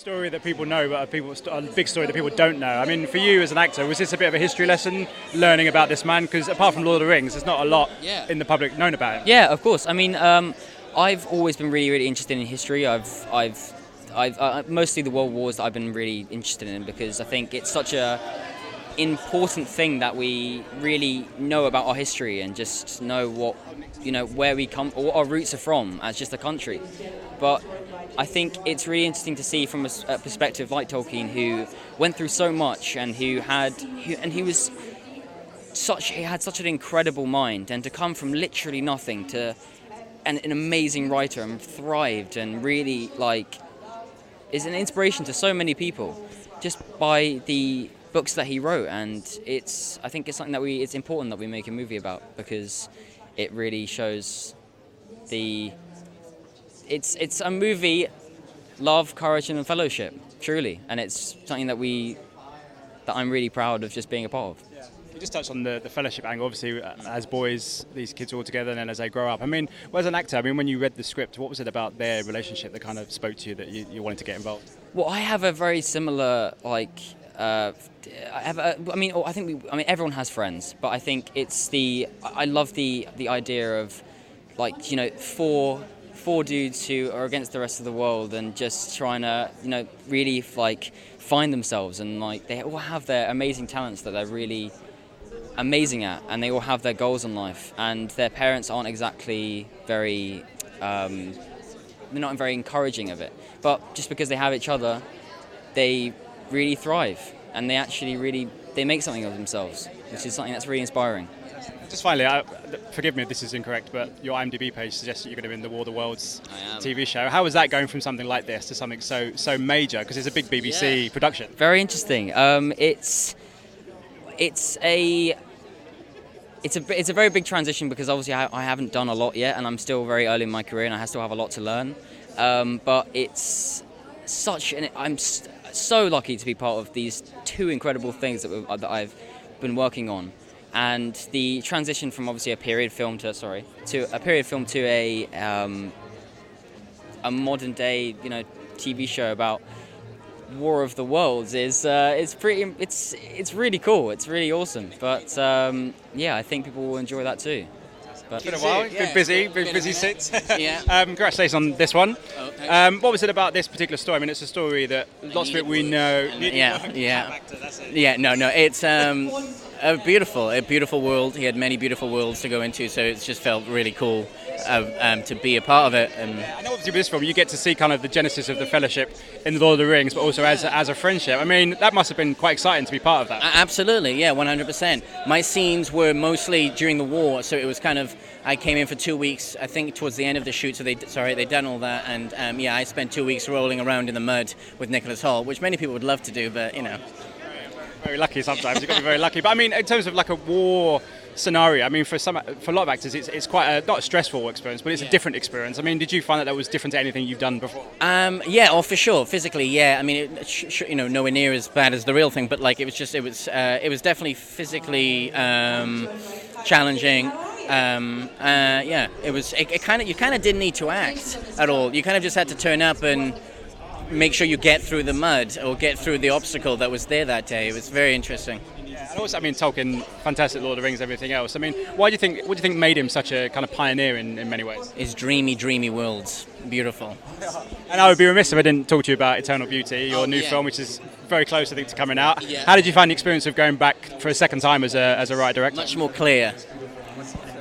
story that people know, but a big story that people don't know. I mean, for you as an actor, was this a bit of a history lesson, learning about this man? Because apart from Lord of the Rings, there's not a lot in the public known about him. Yeah, of course. I mean, I've always been really, really interested in history. I've mostly the World Wars that I've been really interested in, because I think it's such a important thing that we really know about our history and just know what, where we come, or what our roots are from as just a country. But I think it's really interesting to see from a perspective like Tolkien, who went through so much and he had such an incredible mind, and to come from literally nothing to an amazing writer and thrived and really is an inspiration to so many people just by the books that he wrote. And I think it's something that it's important that we make a movie about, because it really shows it's a movie, love, courage and fellowship, truly, and it's something that I'm really proud of just being a part of. You just touched on the fellowship angle. Obviously, as boys, these kids are all together, and then as they grow up. I mean, as an actor, when you read the script, what was it about their relationship that kind of spoke to you that you wanted to get involved? Well, I have a very similar everyone has friends, but I think I love the idea of four dudes who are against the rest of the world and just trying to really find themselves, and they all have their amazing talents that they're really amazing at, and they all have their goals in life, and their parents aren't exactly very they're not very encouraging of it, but just because they have each other, they really thrive, and they actually they make something of themselves, which is something that's really inspiring. Just finally, forgive me if this is incorrect, but your IMDb page suggests that you're going to be in the War of the Worlds TV show. How is that going from something like this to something so major? Because it's a big BBC production. Very interesting. It's a very big transition, because obviously I haven't done a lot yet, and I'm still very early in my career, and I still have a lot to learn. But it's I'm so lucky to be part of these two incredible things that I've been working on. And the transition from obviously a period film to a modern day TV show about War of the Worlds is it's really cool. It's really awesome. But I think people will enjoy that too. It's been a while. Been busy since. Yeah. Congratulations on this one. Oh, thanks. What was it about this particular story? I mean, it's a story that lots of it we know. No. It's a beautiful world. He had many beautiful worlds to go into, so it's just felt really cool to be a part of it. And obviously with this film, you get to see kind of the genesis of the fellowship in The Lord of the Rings, but also as a friendship. I mean, that must have been quite exciting to be part of that. Absolutely, yeah, 100%. My scenes were mostly during the war, so it was kind of, I came in for 2 weeks, I think towards the end of the shoot, so they'd done all that, and I spent 2 weeks rolling around in the mud with Nicholas Hoult, which many people would love to do, but Very lucky sometimes. You've got to be very lucky. But I mean, in terms of a war scenario, I mean, for a lot of actors, it's quite not a stressful experience, but it's a different experience. I mean, did you find that was different to anything you've done before? For sure. Physically, yeah. I mean, nowhere near as bad as the real thing, but it was definitely physically challenging. You kind of didn't need to act at all. You kind of just had to turn up and make sure you get through the mud or get through the obstacle that was there that day. It was very interesting. Yeah, and also, I mean, Tolkien, fantastic Lord of the Rings, everything else. I mean, what do you think made him such a kind of pioneer in many ways? His dreamy worlds. Beautiful. And I would be remiss if I didn't talk to you about Eternal Beauty, your new film, which is very close, I think, to coming out. Yeah. How did you find the experience of going back for a second time as a writer-director? Much more clear.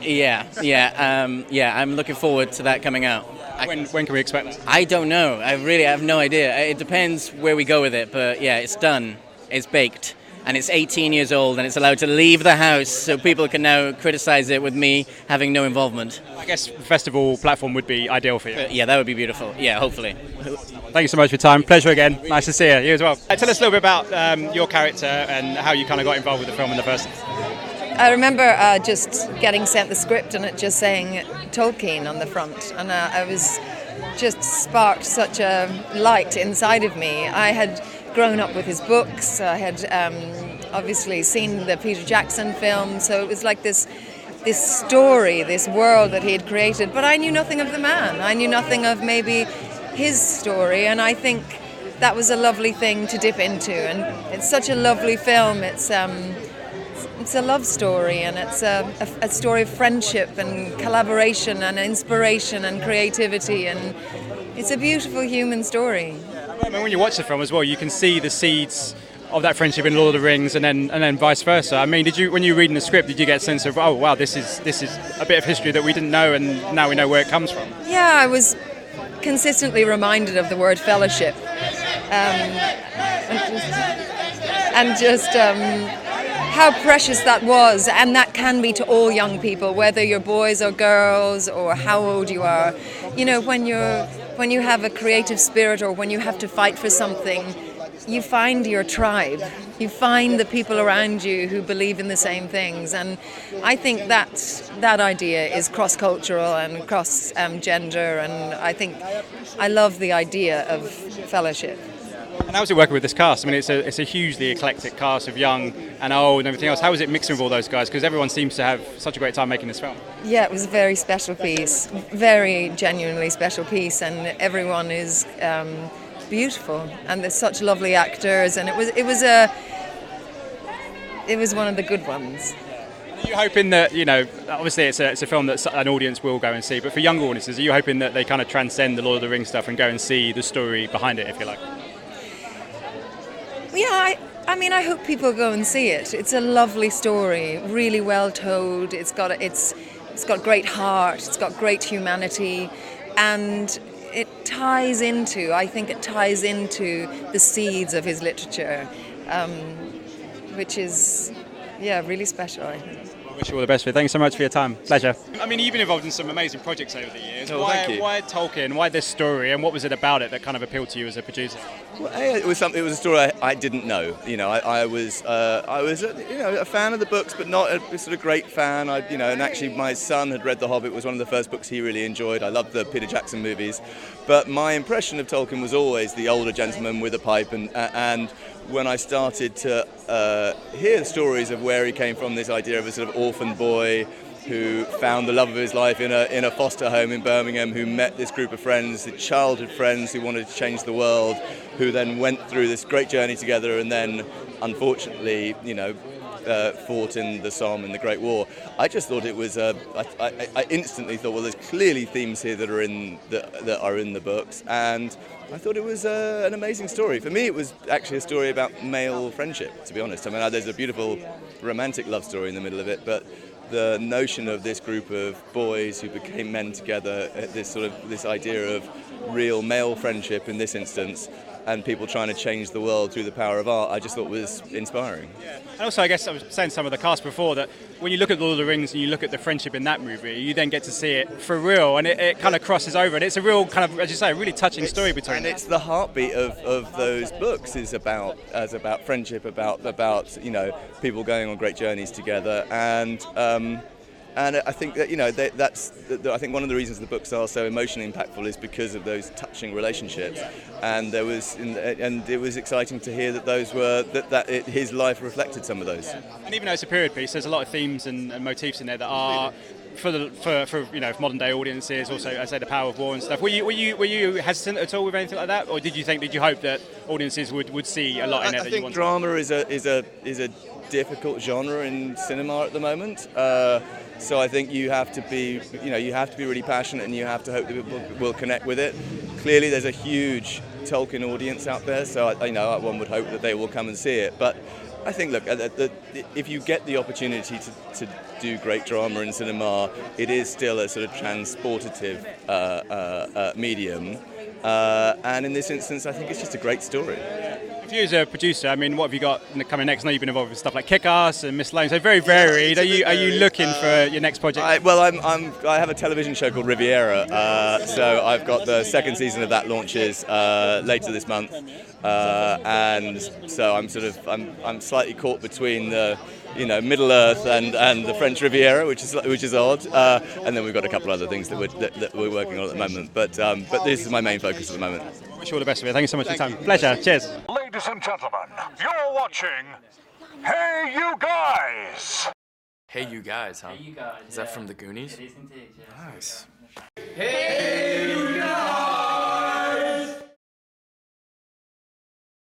I'm looking forward to that coming out. When can we expect that? I don't know. I really have no idea. It depends where we go with it, but yeah, it's done. It's baked. And it's 18 years old, and it's allowed to leave the house, so people can now criticize it with me having no involvement. I guess the festival platform would be ideal for you. Yeah, that would be beautiful. Yeah, hopefully. Thank you so much for your time. Pleasure again. Nice to see you. You as well. Tell us a little bit about your character and how you kind of got involved with the film in the first place. I remember just getting sent the script and it just saying Tolkien on the front, and I was just sparked such a light inside of me. I had grown up with his books. I had obviously seen the Peter Jackson film, so it was like this story, this world that he had created, but I knew nothing of the man. I knew nothing of maybe his story, and I think that was a lovely thing to dip into, and it's such a lovely film. It's a love story, and it's a story of friendship and collaboration and inspiration and creativity, and it's a beautiful human story. I mean, when you watch the film as well, you can see the seeds of that friendship in Lord of the Rings, and then vice versa. I mean, when you were reading the script, did you get a sense of, oh wow, this is a bit of history that we didn't know, and now we know where it comes from? Yeah, I was consistently reminded of the word fellowship, and just how precious that was, and that can be to all young people, whether you're boys or girls or how old you are. You know, when you have a creative spirit, or when you have to fight for something, you find your tribe. You find the people around you who believe in the same things, and I think that idea is cross-cultural and cross-gender, and I love the idea of fellowship. And how was it working with this cast? I mean, it's a hugely eclectic cast of young and old and everything else. How was it mixing with all those guys? Because everyone seems to have such a great time making this film. Yeah, it was a very special piece, very genuinely special piece, and everyone is beautiful, and there's such lovely actors, and it was one of the good ones. Are you hoping that, you know, obviously it's a film that an audience will go and see, but for younger audiences, are you hoping that they kind of transcend the Lord of the Rings stuff and go and see the story behind it, if you like? Yeah, I mean, I hope people go and see it. It's a lovely story, really well told. It's got great heart. It's got great humanity, and I think it ties into the seeds of his literature, which is, really special, I think. I wish you all the best for it. Thanks so much for your time. Pleasure. I mean, you've been involved in some amazing projects over the years. Oh, thank you. Why Tolkien? Why this story? And what was it about it that kind of appealed to you as a producer? Well, it was a story I didn't know. You know, I was a fan of the books, but not a sort of great fan. And actually my son had read The Hobbit. It was one of the first books he really enjoyed. I loved the Peter Jackson movies, but my impression of Tolkien was always the older gentleman with a pipe, and when I started to hear stories of where he came from, this idea of a sort of orphaned boy who found the love of his life in a foster home in Birmingham, who met this group of friends, the childhood friends who wanted to change the world, who then went through this great journey together, and then unfortunately, fought in the Somme in the Great War. I just thought it was. I instantly thought, well, there's clearly themes here that are in the books, and I thought it was an amazing story. For me, it was actually a story about male friendship, to be honest. I mean, there's a beautiful romantic love story in the middle of it, but the notion of this group of boys who became men together, this idea of real male friendship in this instance, and people trying to change the world through the power of art, I just thought was inspiring. Yeah. And also, I guess I was saying to some of the cast before that when you look at Lord of the Rings and you look at the friendship in that movie, you then get to see it for real, and it kind of crosses over, and it's a real kind of, as you say, a really touching story between them. And it's the heartbeat of those books is about friendship, about people going on great journeys together, and I think that that's I think one of the reasons the books are so emotionally impactful is because of those touching relationships, and it was exciting to hear that those were his life reflected some of those. Yeah. And even though it's a period piece, there's a lot of themes and motifs in there that are for modern day audiences. Also, I say the power of war and stuff. Were you hesitant at all with anything like that, or did you hope that audiences would see a lot in it? I think drama is a difficult genre in cinema at the moment. So I think you have to be really passionate, and you have to hope that people will connect with it. Clearly, there's a huge Tolkien audience out there, so one would hope that they will come and see it. But I think, look, if you get the opportunity to do great drama in cinema, it is still a sort of transportative medium. And in this instance, I think it's just a great story. For you as a producer, I mean, what have you got coming next? I know you've been involved with stuff like Kick-Ass and Miss Lane, so very varied. Are you looking for your next project? I have a television show called Riviera, so I've got the second season of that launches later this month, and so I'm slightly caught between the Middle Earth and the French Riviera, which is odd, and then we've got a couple of other things that we're working on at the moment. But this is my main focus at the moment. Wish you all the best of it. Thank you so much for your time. Pleasure. Cheers. Ladies and gentlemen, you're watching Hey You Guys! Hey You Guys, huh? Hey You Guys. Is that from the Goonies? It is indeed, yeah. Nice. Hey